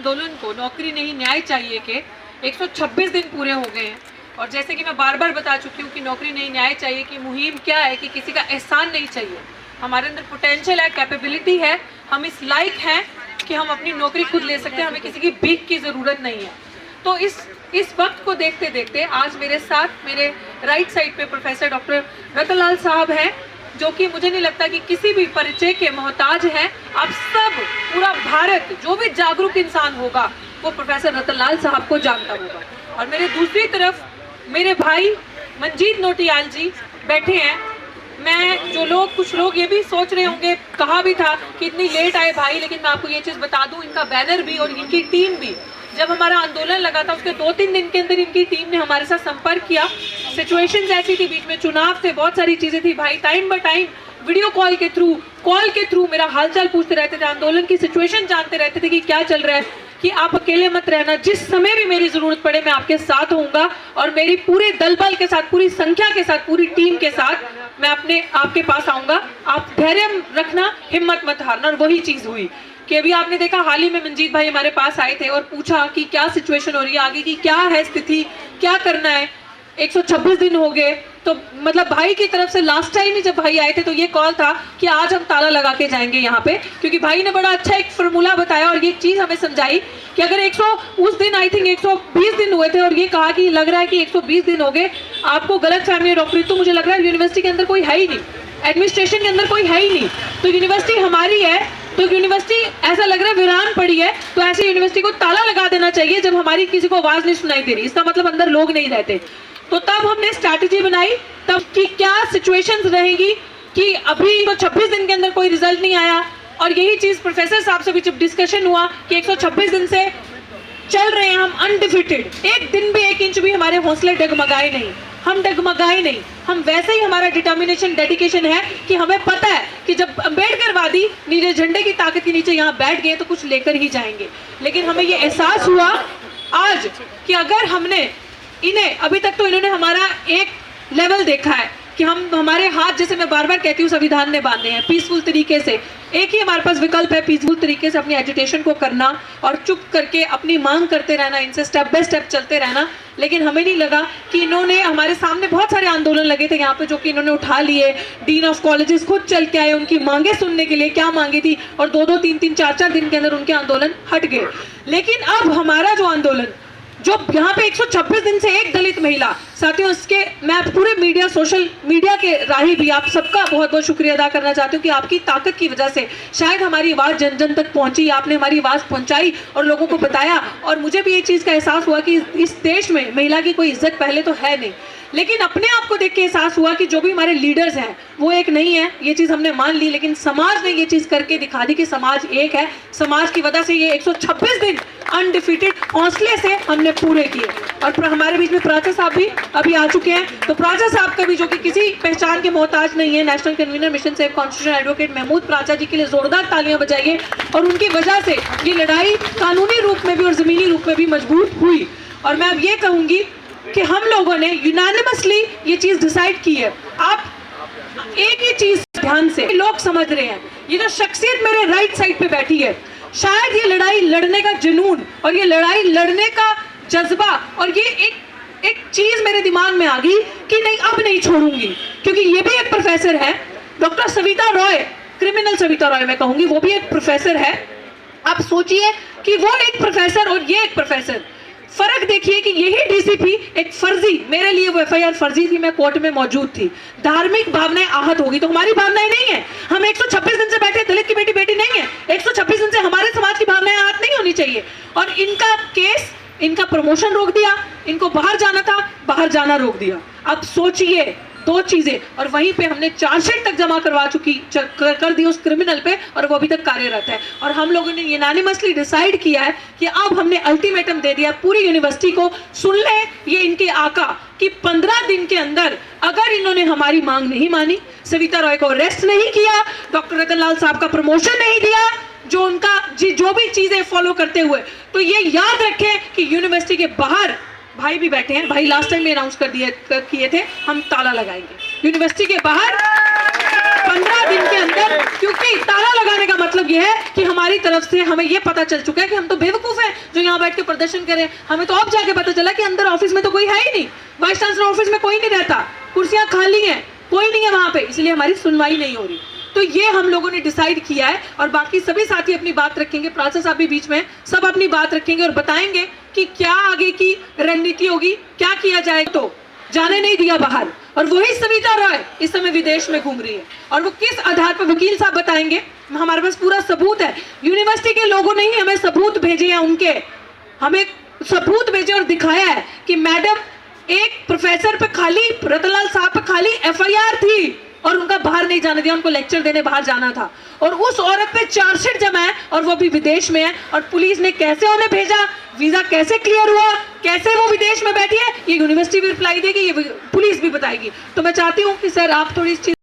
आंदोलन को नौकरी नहीं न्याय चाहिए के 126 दिन पूरे हो गए हैं। और जैसे कि मैं बार बार बता चुकी हूँ कि नौकरी नहीं न्याय चाहिए की मुहिम क्या है कि किसी का एहसान नहीं चाहिए। हमारे अंदर पोटेंशियल है, कैपेबिलिटी है, हम इस लायक हैं कि हम अपनी नौकरी खुद ले सकते हैं, हमें किसी की भीख की ज़रूरत नहीं है। तो इस वक्त को देखते देखते आज मेरे साथ मेरे राइट साइड पे प्रोफेसर डॉक्टर रतनलाल साहब हैं, जो कि मुझे नहीं लगता कि किसी भी परिचय के मोहताज हैं। आप सब, पूरा भारत, जो भी जागरूक इंसान होगा वो प्रोफेसर रतनलाल साहब को जानता होगा। और मेरे दूसरी तरफ मेरे भाई मंजीत नोटियाल जी बैठे हैं। कुछ लोग ये भी सोच रहे होंगे, कहा भी था कि इतनी लेट आए भाई, लेकिन मैं आपको ये चीज़ बता दूं, इनका बैनर भी और इनकी टीम भी, जब हमारा आंदोलन लगा था उसके 2-3 दिन के अंदर इनकी टीम ने हमारे साथ संपर्क किया। सिचुएशंस ऐसी थी, बीच में चुनाव थे, बहुत सारी चीज़ें थी, भाई time by time video call के थ्रू मेरा हालचाल पूछते रहते थे, आंदोलन की सिचुएशन जानते रहते थे कि क्या चल रहा है, कि आप अकेले मत रहना, जिस समय भी मेरी ज़रूरत पड़े मैं आपके साथ होऊंगा। और मेरी पूरे दल बल के साथ, पूरी संख्या के साथ, पूरी टीम के साथ मैं आपके पास आऊँगा। आप धैर्य रखना, हिम्मत मत हारना। और वही चीज़ हुई कि अभी आपने देखा, हाल ही में मंजीत भाई हमारे पास आए थे और पूछा कि क्या सिचुएशन हो रही है, आगे की क्या है स्थिति, क्या करना है। 126 दिन हो गए, तो मतलब भाई की तरफ से लास्ट टाइम ही जब भाई आए थे तो ये कॉल था कि आज हम ताला लगा के जाएंगे यहाँ पे, क्योंकि भाई ने बड़ा अच्छा एक फार्मूला बताया और ये चीज़ हमें समझाई कि अगर उस दिन आई थिंक 120 दिन हुए थे और ये कहा कि लग रहा है कि 120 दिन हो गए, आपको गलत फहमी है डॉक्टर, तो मुझे लग रहा है यूनिवर्सिटी के अंदर कोई है ही नहीं, एडमिनिस्ट्रेशन के अंदर कोई है ही नहीं, तो यूनिवर्सिटी हमारी है, तो यूनिवर्सिटी ऐसा लग रहा है वीरान पड़ी है, तो ऐसी यूनिवर्सिटी को ताला लगा देना चाहिए जब हमारी किसी को आवाज़ नहीं सुनाई दे रही, इसका मतलब अंदर लोग नहीं रहते। तो तब हमने स्ट्रैटेजी बनाई, तब की क्या सिचुएशंस रहेगी कि अभी तो 26 दिन के अंदर कोई रिजल्ट नहीं आया। और यही चीज़ प्रोफेसर साहब से भी जब डिस्कशन हुआ कि 126 दिन से चल रहे हैं हम अनडिफिटेड, एक दिन भी 1 इंच भी हमारे हौसले डगमगाए नहीं, हम डगमगाए नहीं, हम वैसे ही, हमारा डिटर्मिनेशन, डेडिकेशन है कि हमें पता है कि जब अम्बेडकरवादी नीले झंडे की ताकत के नीचे यहाँ बैठ गए तो कुछ लेकर ही जाएंगे। लेकिन हमें ये एहसास हुआ आज कि अगर हमने इन्हें, अभी तक तो इन्होंने हमारा एक लेवल देखा है कि हमारे हाथ, जैसे मैं बार बार कहती हूँ, संविधान ने बांधे हैं पीसफुल तरीके से। एक ही हमारे पास विकल्प है, पीसफुल तरीके से अपनी एजुटेशन को करना और चुप करके अपनी मांग करते रहना, इनसे स्टेप बाय स्टेप चलते रहना। लेकिन हमें नहीं लगा कि इन्होंने, हमारे सामने बहुत सारे आंदोलन लगे थे यहाँ पे जो कि इन्होंने उठा लिए। डीन ऑफ कॉलेजेस खुद चल के आए उनकी मांगे सुनने के लिए, क्या मांगी थी, और 2-2, 3-3, 4-4 दिन के अंदर उनके आंदोलन हट गए। लेकिन अब हमारा जो आंदोलन, जो यहाँ पे 126 दिन से एक दलित महिला, साथियों इसके मैं पूरे मीडिया, सोशल मीडिया के राही भी आप सबका बहुत बहुत शुक्रिया अदा करना चाहती हूँ कि आपकी ताकत की वजह से शायद हमारी आवाज़ जन जन तक पहुँची, आपने हमारी आवाज़ पहुँचाई और लोगों को बताया। और मुझे भी ये चीज़ का एहसास हुआ कि इस देश में महिला की कोई इज्जत पहले तो है नहीं, लेकिन अपने आप को देख के एहसास हुआ कि जो भी हमारे लीडर्स हैं वो एक नहीं है, ये चीज़ हमने मान ली। लेकिन समाज ने ये चीज़ करके दिखा दी कि समाज एक है, समाज की वजह से ये 126 दिन अनडिफिटेड हौसले से हमने पूरे किए। और हमारे बीच में प्राचा साहब भी अभी आ चुके हैं, तो प्राचा साहब का भी, जो कि किसी पहचान के मोहताज नहीं है, national convener mission save constitution advocate Mahmood Pracha ji के लिए जोरदार तालियां बजाइए। और उनकी वजह से ये लड़ाई कानूनी रूप में भी और ज़मीनी रूप में भी मजबूत हुई। और मैं अब ये कहूँगी कि हम लोगों ने यूनानिमसली ये चीज़ डिसाइड की है। आप एक ही चीज़ ध्यान से, लोग समझ रहे हैं, ये जो शख्सियत मेरे राइट साइड पे बैठी है, शायद ये लड़ाई लड़ने का जुनून और ये लड़ाई लड़ने का जज्बा और ये एक चीज़ मेरे दिमाग में आ गई कि नहीं, अब नहीं छोड़ूंगी। क्योंकि ये भी एक प्रोफेसर है, डॉक्टर सविता रॉय, क्रिमिनल सविता रॉय मैं कहूँगी, वो भी एक प्रोफेसर है। आप सोचिए कि वो एक प्रोफेसर और ये एक प्रोफेसर, फर्क देखिए कि यही डीसीपी एक फर्जी, मेरे लिए वो एफआईआर फर्जी थी, मैं कोर्ट में मौजूद थी, धार्मिक भावनाएं आहत होगी, तो हमारी भावनाएं नहीं है। हम 126 दिन से बैठे, दलित की बेटी नहीं है, 126 दिन से हमारे समाज की भावनाएं आहत नहीं होनी चाहिए। और इनका केस, इनका प्रमोशन रोक दिया, इनको बाहर जाना था, बाहर जाना रोक दिया। अब सोचिए 2 चीजें, और वहीं पे हमने चार्जशीट तक जमा कर दी उस क्रिमिनल पे, और वो अभी तक कार्यरत है। और हम लोगों ने यूनानिमसली डिसाइड किया है कि अब हमने अल्टीमेटम दे दिया पूरी यूनिवर्सिटी को, सुन ले ये इनके आका, कि 15 दिन के अंदर अगर इन्होंने हमारी मांग नहीं मानी, सविता रॉय को अरेस्ट नहीं किया, डॉक्टर रतनलाल साहब का प्रमोशन नहीं दिया, जो भी चीजें फॉलो करते हुए, तो ये याद रखें कि यूनिवर्सिटी के बाहर भाई भी बैठे हैं, भाई लास्ट टाइम में अनाउंस किए थे हम ताला लगाएंगे यूनिवर्सिटी के बाहर। 15 दिन के अंदर, क्योंकि ताला लगाने का मतलब यह है कि हमारी तरफ से हमें यह पता चल चुका है कि हम तो बेवकूफ हैं जो यहाँ बैठ के प्रदर्शन करें। हमें तो अब जाके पता चला कि अंदर ऑफिस में तो कोई है ही नहीं, वाइस चांसलर ऑफिस में कोई नहीं रहता, कुर्सियां खाली हैं, कोई नहीं है वहां पे, इसलिए हमारी सुनवाई नहीं हो रही। तो ये हम लोगों ने डिसाइड किया है और बाकी सभी साथी अपनी बात रखेंगे, प्राचा साहब भी बीच में, सब अपनी बात रखेंगे और बताएंगे कि क्या आगे की रणनीति होगी, क्या किया जाए। तो जाने नहीं दिया बाहर, और वही सविता रॉय इस समय विदेश में घूम रही है, और वो किस आधार पर, वकील साहब बताएंगे, हमारे पास पूरा सबूत है। यूनिवर्सिटी के लोगों ने ही हमें सबूत भेजे हैं, उनके हमें सबूत भेजे और दिखाया है कि मैडम एक प्रोफेसर पे खाली, रतनलाल साहब पे खाली एफआईआर थी और उनका बाहर नहीं जाने दिया, उनको लेक्चर देने बाहर जाना था, और उस औरत पे चार्जशीट जमा है और वो भी विदेश में है, और पुलिस ने कैसे उन्हें भेजा, वीजा कैसे क्लियर हुआ, कैसे वो विदेश में बैठी है, ये यूनिवर्सिटी भी रिप्लाई देगी, ये पुलिस भी बताएगी। तो मैं चाहती हूँ कि सर आप थोड़ी इस चीज